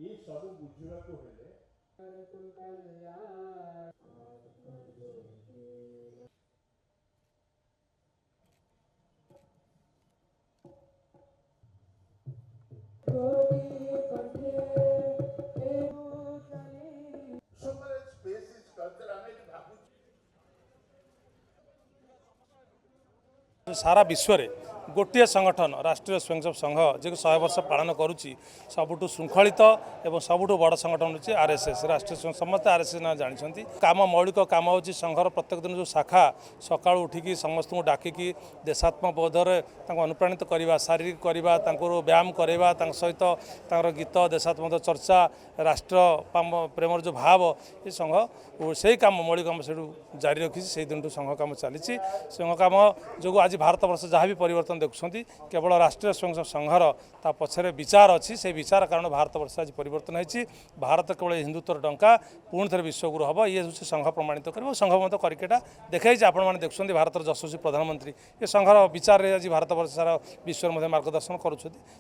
ये सब बुझा को हेले सारा विश्व में गोटे संगठन राष्ट्रीय स्वयंसेवक संघ जो 100 वर्ष पालन करुच्ची सबुठ श्रृंखलित और सबुठ बड़ संगठन हूँ आरएसएस राष्ट्रीय समस्त आरएसएस ना जानते काम मौलिक काम हो संघर प्रत्येक दिन जो शाखा सका उठिकी समस्त को डाकिकी देशात्मक बोधरे अनुप्राणित करवा शारीरिक करवा व्यायाम करवा सहित गीत देशात्मक चर्चा राष्ट्र प्रेमर जो भाव ये संघ से काम मौलिक काम से जारी रखी से दिन संघ काम चली संघ काम जो आज भारत वर्ष जहाँ भी परिवर्तन देखुं केवल राष्ट्रीय स्वयंसेवक संघर ता पछरे विचार अच्छी से विचार कारण भारत वर्ष आज परिवर्तन होती भारत केवल हिंदुत्वर डंका पुणी थे विश्वगुरु हम ये हूँ संघ प्रमाणित कर संघ मत करकेटा देखा आपण देखुं भारत यशस्वी प्रधानमंत्री ये संघर विचार आज भारत वर्ष सारा विश्व मार्गदर्शन करुँच